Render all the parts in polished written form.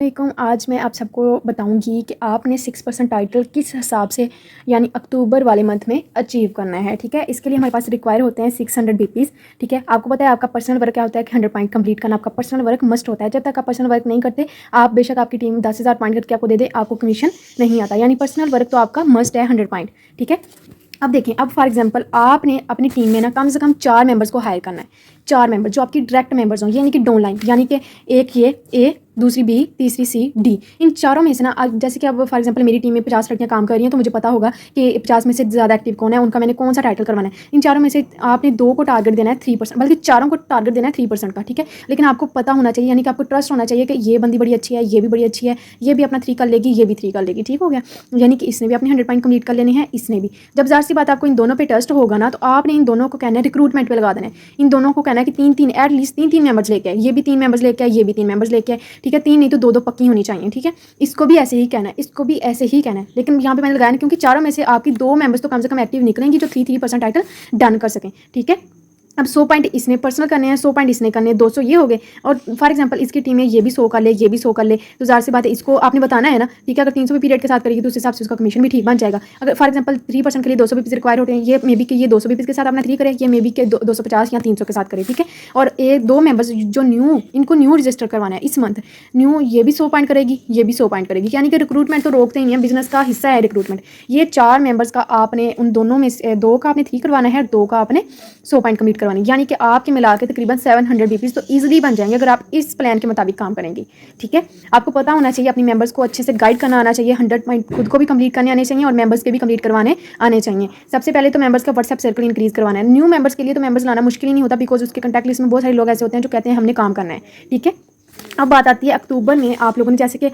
वालेकुम। आज मैं आप सबको बताऊंगी कि आपने 6% टाइटल किस हिसाब से यानी अक्टूबर वाले मंथ में अचीव करना है। ठीक है, इसके लिए हमारे पास रिक्वायर होते हैं 600 बीपीज़। ठीक है, आपको पता है आपका पर्सनल वर्क क्या होता है कि 100 पॉइंट कंप्लीट करना आपका पर्सनल वर्क मस्ट होता है। जब तक आप पर्सनल वर्क नहीं करते, आप बेशक आपकी टीम 10,000 पॉइंट करके आपको दे दे, आपको कमीशन नहीं आता। यानी पर्सनल वर्क तो आपका मस्ट है 100 पॉइंट। ठीक है, अब देखें, अब फॉर एग्जांपल आपने अपनी टीम में ना कम से कम 4 मेंबर्स को हायर करना है। 4 मेंबर जो आपकी डायरेक्ट मेंबर्स हों, यानी कि डाउन लाइन, यानी कि एक ये ए, दूसरी बी, तीसरी सी, डी। इन चारों में से ना जैसे कि अब फॉर एग्जांपल मेरी टीम में 50 लड़कियां काम कर रही हैं, तो मुझे पता होगा कि 50 में से ज़्यादा एक्टिव कौन है, उनका मैंने कौन सा टाइटल करवाना है। इन चारों में से आपने 2 को टारगेट देना है 3%, बल्कि चारों को टारगेट देना है 3% का। ठीक है, लेकिन आपको पता होना चाहिए, यानी कि आपको ट्रस्ट होना चाहिए कि ये बंदी बड़ी अच्छी है, ये भी बड़ी अच्छी है, ये भी अपना 3 कर लेगी, ये भी 3 कर लेगी। ठीक हो गया, यानी कि इसने भी अपने 100 पॉइंट कंप्लीट कर लेने हैं, इसने भी। जब ज़ाहिर सी बात आपको इन दोनों पे ट्रस्ट होगा ना, तो आपने इन दोनों को कहना है रिक्रूटमेंट पे लगा देना है। इन दोनों को कहना है कि 3-3 एटलीस्ट 3-3 मेंबर्स लेके आए, ये भी 3 मेंबर्स लेके आए, ये भी 3 मेंबर्स लेके आए। ठीक है, 3 नहीं तो 2-2 पक्की होनी चाहिए। ठीक है, इसको भी ऐसे ही कहना है, इसको भी ऐसे ही कहना है। लेकिन यहाँ पे मैंने लगाया नहीं, क्योंकि चारों में से आपकी 2 मेंबर्स तो कम से कम एक्टिव निकलेंगी जो 3% टाइटल डन कर सकें। ठीक है, अब 100 पॉइंट इसने पर्सनल करने हैं, 100 पॉइंट इसने करने हैं, 200 ये हो गए। और फॉर एग्जांपल इसकी टीम में ये भी 100 कर ले, ये भी 100 कर ले, तो ज़ाहिर सी बात है इसको आपने बताना है ना। ठीक है, अगर 300 भी पीरियड के साथ करेगी तो उस हिसाब से उसका कमीशन भी ठीक बन जाएगा। अगर फॉर एग्जांपल 3% के लिए 200 बीपीज़ रिक्वायर होते हैं, ये मे बी कि ये 200 बीपीज़ के साथ अपना 3 करे, ये मे बी के 250 या 300 के साथ करे। ठीक है, और एक 2 मेंबर्स जो इनको न्यू रजिस्टर करवाना है इस मंथ, न्यू ये भी 100 पॉइंट करेगी, ये भी 100 पॉइंट करेगी। यानी कि रिक्रूटमेंट तो रोकते ही नहीं है, बिजनेस का हिस्सा है रिक्रूटमेंट। ये 4 मेंबर्स का आपने उन दोनों में से 2 का आपने 3 करवाना है और 2 का आपने 100 पॉइंट कंप्लीट करवानी है। यानी कि आपके मिला के तकरीबन 700 बीपीज़ तो ईजिली बन जाएंगे अगर आप इस प्लान के मुताबिक काम करेंगे। ठीक है, आपको पता होना चाहिए, अपनी मेंबर्स को अच्छे से गाइड करना आना चाहिए, 100 पॉइंट खुद को भी कंप्लीट करने आने चाहिए और मेंबर्स के भी कंप्लीट करवाने आने चाहिए। सबसे पहले तो मेंबर्स का व्हाट्सएप सर्कल इंक्रीज करवाना है। न्यू मेंबर्स के लिए तो मेंबर्स लाना मुश्किल ही नहीं होता, बिकॉज उसके कॉन्टैक्ट लिस्ट में बहुत सारे लोग ऐसे होते हैं जो कहते हैं हमने काम करना है। ठीक है, अब बात आती है अक्टूबर में आप लोगों ने जैसे कि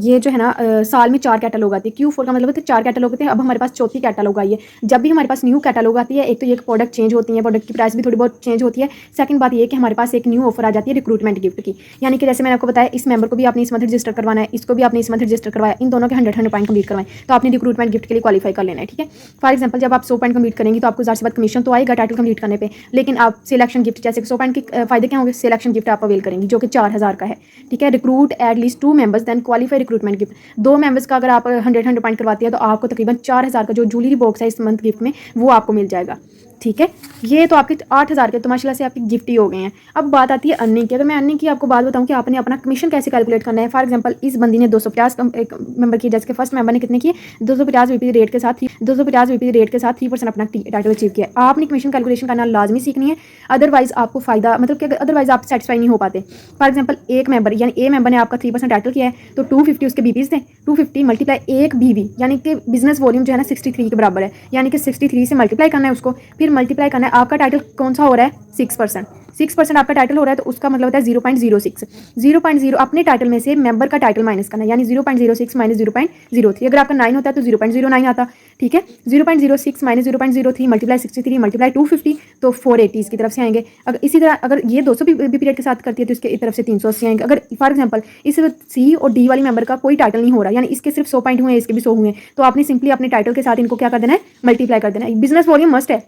ये जो है ना साल में 4 कैटलॉग आती है। Q4 का मतलब होता है 4 कैटलॉग होते हैं। अब हमारे पास चौथी कैटलॉग आई है। जब भी हमारे पास न्यू कैटलॉग आती है, एक तो ये प्रोडक्ट चेंज होती है, प्रोडक्ट की प्राइस भी थोड़ी बहुत चेंज होती है। सेकंड बात ये कि हमारे पास एक न्यू ऑफर आ जाती है रिक्रूटमेंट गिफ्ट की। यानी कि जैसे मैंने आपको बताया, इस मेंबर को भी आपने इस मंथ रजिस्टर करवाना है, इसको भी आपने इस मंथ रजिस्टर करवाया, इन दोनों के 100 पॉइंट कंप्लीट करवाएं, तो आपने रिक्रूटमेंट गिफ्ट के लिए क्वालीफाई कर लेना है। ठीक है, फॉर एग्जाम्पल जब आप 100 पॉइंट कंप्लीट करेंगे तो आपको ज़ाहिर सी बात कमीशन तो आएगा टाइटल कंप्लीट करने पे, लेकिन आप सिलेक्शन गिफ्ट जैसे 100 पॉइंट के फायदे क्या होंगे, सिलेक्शन गिफ्ट आप अवेल करेंगे जो कि 4000 का है। ठीक है, recruit at least 2 members then qualify recruitment gift. 2 members का अगर आप 100 पॉइंट करवाती है तो आपको तकरीबन 4000 का जो ज्वेलरी बॉक्स है इस मंथ गिफ्ट में वो आपको मिल जाएगा। ठीक है, ये तो आपके 8000 के तो माशाल्लाह से आपकी गिफ्ट ही हो गए हैं। अब बात आती है अर्निंग की। अगर मैं अर्निंग की आपको बात बताऊं कि आपने अपना कमीशन कैसे कैलकुलेट करना है। फॉर एग्जांपल इस बंदी ने 250 एक मेंबर की, जैसे कि फर्स्ट मेंबर ने कितने किए 250 बीपी रेट के साथ 3% अपना टाइटल अचीव किया। आपने कमीशन कैलकुलेशन करना लाजमी सीखनी है, अदरवाइज आपको फायदा मतलब कि अदरवाइज आप सेटिस्फाई नहीं हो पाते। फॉर एग्जाम्पल एक मेंबर यानी ए मेंबर ने आपका 3% टाइटल किया है, तो 250 उसके बीपीज़ थे, 250 मल्टीप्लाई एक बीवी, यानी कि बिजनेस वॉल्यूम जो है ना 63 के बराबर है। यानी कि 63 से मल्टीप्लाई करना है उसको, फिर मल्टीप्लाई करना है। आपका टाइटल कौन सा हो रहा है 6% आपका टाइटल हो रहा है, तो उसका मतलब होता है 0.0 अपने टाइटल में से मेंबर का टाइटल माइनस करना, यानी 0.06 माइनस 0.03। अगर आपका 9 होता है तो 0.09 आता। ठीक है, 0.06 माइनस 0.03 मल्टीप्लाई 63 मल्टीप्लाई 250 तो 480 इसकी तरफ से आएंगे। अगर इसी तरह अगर ये 200 भी पीरियड के साथ करती है तो इसकी तरफ से 380 आएंगे। अगर फॉर एग्जांपल इस सी और डी वाली मेंबर का कोई टाइटल नहीं हो रहा, यानी इसके सिर्फ 100 पॉइंट हुए हैं, इसके भी 100 हुए, तो आपने सिंपली अपने टाइटल के साथ इनको क्या कर देना है, मल्टीप्लाई कर देना है। बिजनेस वॉल्यूम मस्ट है,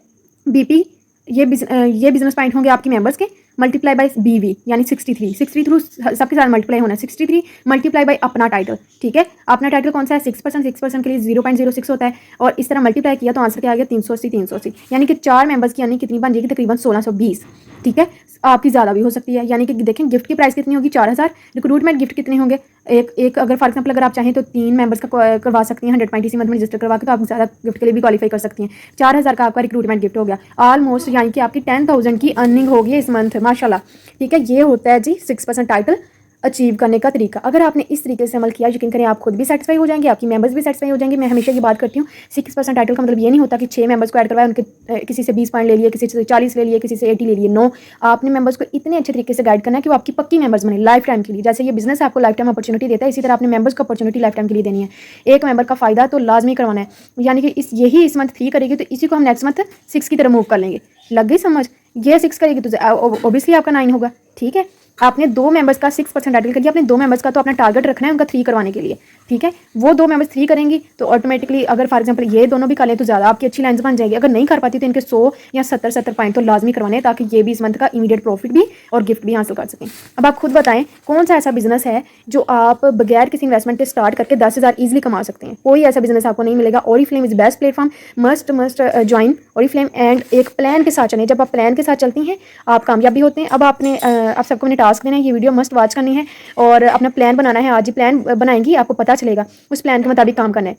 बीपी ये बिजनेस पॉइंट होंगे आपकी मेंबर्स के, मल्टीप्लाई बाय बीवी यानी 63 थ्रू सबके साथ मल्टीप्लाई होना है, 63 मल्टीप्लाई बाय अपना टाइटल। ठीक है, अपना टाइटल कौन सा है 6% के लिए 0.06 होता है, और इस तरह मल्टीप्लाई किया तो आंसर क्या आ गया 380, यानी कि 4 मेंबर्स की यानी कितनी बन जाएगी तकरीबन 1620। ठीक है, आपकी ज़्यादा भी हो सकती है, यानी कि देखें गिफ्ट की प्राइस कितनी होगी 4000, रिक्रूटमेंट गिफ्ट कितने होंगे एक अगर फॉर एग्जांपल अगर आप चाहें तो 3 मेंबर्स का करवा सकती हैं 100 पॉइंट इसी मंथ में रजिस्टर करवा के, तो आप ज़्यादा गिफ्ट के लिए भी क्वालीफाई कर सकती हैं। 4000 का आपका रिक्रूटमेंट गिफ्ट हो गया ऑलमोस्ट, यानी कि आपकी 10,000 की अर्निंग होगी इस मंथ माशाल्लाह। ठीक है, ये होता है जी 6% टाइटल अचीव करने का तरीका। अगर आपने इस तरीके से अमल किया, यकीन करें आप खुद भी सेटिस्फाई हो जाएंगे, आपकी मेंबर्स भी सेटिस्फाई हो जाएंगे। मैं हमेशा ये बात करती हूँ 6% टाइटल का मतलब ये नहीं होता कि 6 मेंबर्स को ऐड करवाए, उनके किसी से 20 पॉइंट ले लिए, किसी से 40 ले लिए, किसी से 80 ले लिए। नो, आपने मेंबर्स को इतने अच्छे तरीके से गाइड करना है कि वो आपकी पक्की मेंबर्स बने लाइफ टाइम के लिए। जैसे ये बिजनेस आपको लाइफ टाइम अपॉर्चुनिटी देता है, इसी तरह आपने मेंबर्स को अपॉर्चुनिटी लाइफ टाइम के लिए देनी है। एक मेंबर का फायदा तो लाजमी करवाना है, यानी कि यही इस मंथ 3 करेगी तो इसी को हम नेक्स्ट मंथ 6 की तरह मूव कर लेंगे। लग गई समझ, ये 6 करेगी तो ऑब्वियसली आपका 9 होगा। ठीक है, आपने 2 मेंबर्स का 6% टाइटल कर दिया, अपने 2 मेंबर्स का तो अपना टारगेट रखना है उनका 3 करवाने के लिए। ठीक है। वो 2 मेंबर्स 3 करेंगी तो ऑटोमेटिकली अगर फॉर एग्जांपल ये दोनों भी कर लें तो ज़्यादा आपकी अच्छी लाइन्स बन जाएगी। अगर नहीं कर पाती तो इनके 100 या 70 पॉइंट तो लाजमी करवाने हैं ताकि ये भी इस मंथ का इमीडिएट प्रॉफिट भी और गिफ्ट भी हासिल कर सकें। अब आप खुद बताएं कौन सा ऐसा बिजनेस है जो आप बगैर किसी इन्वेस्टमेंट के स्टार्ट करके 10,000 ईजिली कमा सकते हैं। कोई ऐसा बिजनेस आपको नहीं मिलेगा। Oriflame is best platform, must join Oriflame and एक प्लान के साथ चलें। जब आप प्लान के साथ चलती हैं आप कामयाब भी होते हैं। अब आपने आप सबको मैंने टास्क देना है, ये वीडियो मस्ट वॉच करनी है और अपना प्लान बनाना है। आज ही प्लान बनाएंगी, आपको पता चलेगा। उस प्लान के मुताबिक काम करना है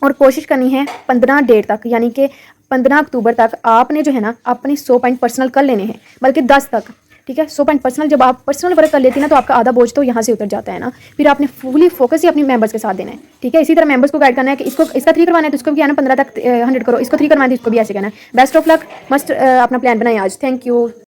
और कोशिश करनी है 15 डेट तक, यानी कि 15 अक्टूबर तक आपने जो है ना अपने 100 पॉइंट पर्सनल कर लेने हैं, बल्कि 10 तक, ठीक है। 100 पॉइंट पर्सनल जब आप पर्सनल वर्क कर लेती है ना तो आपका आधा बोझ तो यहाँ से उतर जाता है ना। फिर आपने फुली फोकस ही अपनी मेंबर्स के साथ देना है, ठीक है। इसी तरह मेंबर्स को गाइड करना है कि इसको इसका 3 करवाना है तो इसको भी आना 15 तक 100 करो, इसको 3 करवाना है तो इसको भी ऐसे करना है। बेस्ट ऑफ लक, मस्ट अपना प्लान बनाए आज। Thank you.